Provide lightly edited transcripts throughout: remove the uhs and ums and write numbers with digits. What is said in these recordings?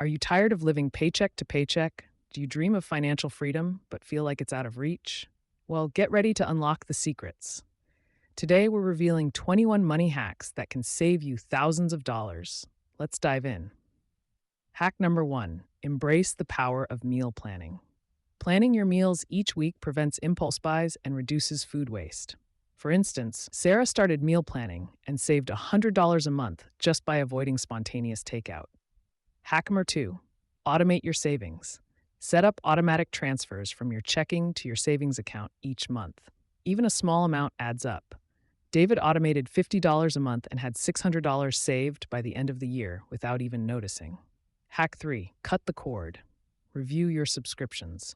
Are you tired of living paycheck to paycheck? Do you dream of financial freedom but feel like it's out of reach? Well, get ready to unlock the secrets. Today, we're revealing 21 money hacks that can save you thousands of dollars. Let's dive in. Hack number one, embrace the power of meal planning. Planning your meals each week prevents impulse buys and reduces food waste. For instance, Sarah started meal planning and saved $100 a month just by avoiding spontaneous takeout. Hack number two, automate your savings. Set up automatic transfers from your checking to your savings account each month. Even a small amount adds up. David automated $50 a month and had $600 saved by the end of the year without even noticing. Hack three, cut the cord. Review your subscriptions.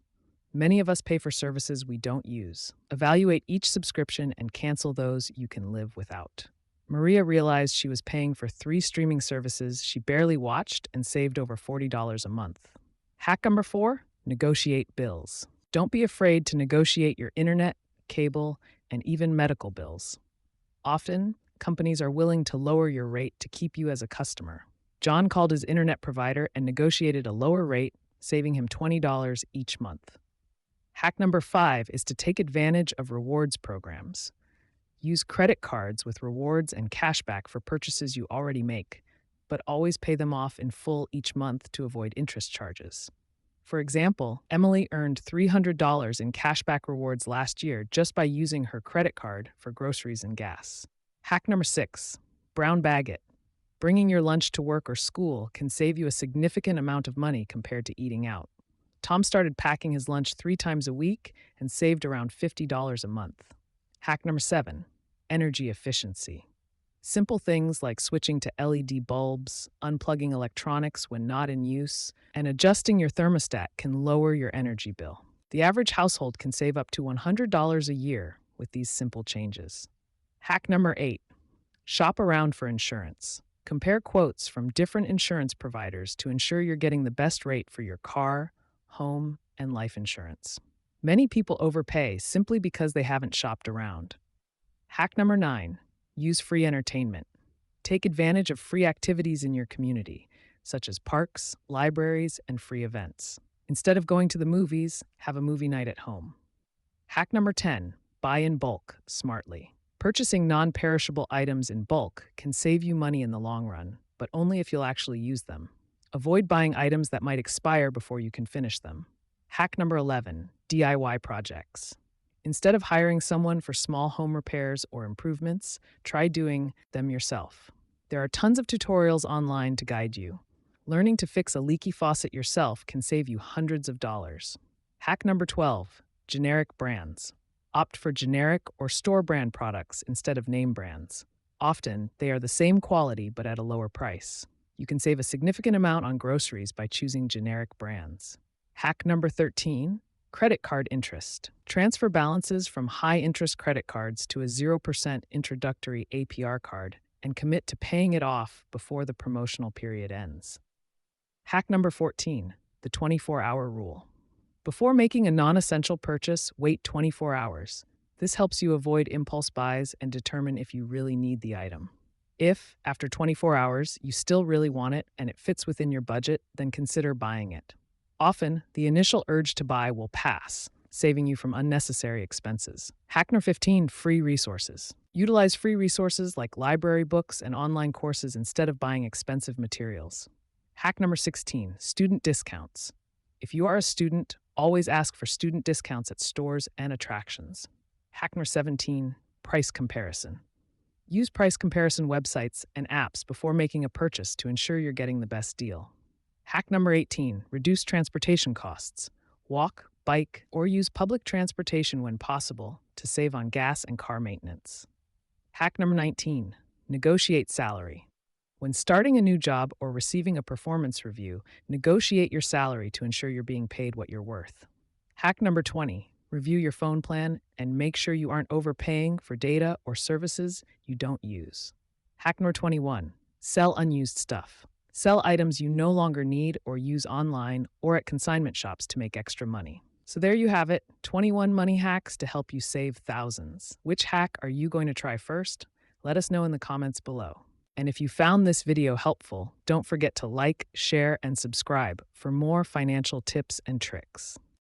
Many of us pay for services we don't use. Evaluate each subscription and cancel those you can live without. Maria realized she was paying for 3 streaming services she barely watched and saved over $40 a month. Hack number four, negotiate bills. Don't be afraid to negotiate your internet, cable, and even medical bills. Often, companies are willing to lower your rate to keep you as a customer. John called his internet provider and negotiated a lower rate, saving him $20 each month. Hack number five is to take advantage of rewards programs. Use credit cards with rewards and cashback for purchases you already make, but always pay them off in full each month to avoid interest charges. For example, Emily earned $300 in cashback rewards last year just by using her credit card for groceries and gas. Hack number six, brown bag it. Bringing your lunch to work or school can save you a significant amount of money compared to eating out. Tom started packing his lunch 3 times a week and saved around $50 a month. Hack number seven, energy efficiency. Simple things like switching to LED bulbs, unplugging electronics when not in use, and adjusting your thermostat can lower your energy bill. The average household can save up to $100 a year with these simple changes. Hack number eight, shop around for insurance. Compare quotes from different insurance providers to ensure you're getting the best rate for your car, home, and life insurance. Many people overpay simply because they haven't shopped around. Hack number nine, use free entertainment. Take advantage of free activities in your community, such as parks, libraries, and free events. Instead of going to the movies, have a movie night at home. Hack number 10, buy in bulk smartly. Purchasing non-perishable items in bulk can save you money in the long run, but only if you'll actually use them. Avoid buying items that might expire before you can finish them. Hack number 11, DIY projects. Instead of hiring someone for small home repairs or improvements, try doing them yourself. There are tons of tutorials online to guide you. Learning to fix a leaky faucet yourself can save you hundreds of dollars. Hack number 12, generic brands. Opt for generic or store brand products instead of name brands. Often, they are the same quality but at a lower price. You can save a significant amount on groceries by choosing generic brands. Hack number 13, credit card interest. Transfer balances from high-interest credit cards to a 0% introductory APR card and commit to paying it off before the promotional period ends. Hack number 14, the 24-hour rule. Before making a non-essential purchase, wait 24 hours. This helps you avoid impulse buys and determine if you really need the item. If, after 24 hours, you still really want it and it fits within your budget, then consider buying it. Often, the initial urge to buy will pass, saving you from unnecessary expenses. Hack number 15, free resources. Utilize free resources like library books and online courses instead of buying expensive materials. Hack number 16, student discounts. If you are a student, always ask for student discounts at stores and attractions. Hack number 17, price comparison. Use price comparison websites and apps before making a purchase to ensure you're getting the best deal. Hack number 18, reduce transportation costs. Walk, bike, or use public transportation when possible to save on gas and car maintenance. Hack number 19, negotiate salary. When starting a new job or receiving a performance review, negotiate your salary to ensure you're being paid what you're worth. Hack number 20, review your phone plan and make sure you aren't overpaying for data or services you don't use. Hack number 21, sell unused stuff. Sell items you no longer need or use online or at consignment shops to make extra money. So there you have it, 21 money hacks to help you save thousands. Which hack are you going to try first? Let us know in the comments below. And if you found this video helpful, don't forget to like, share, and subscribe for more financial tips and tricks.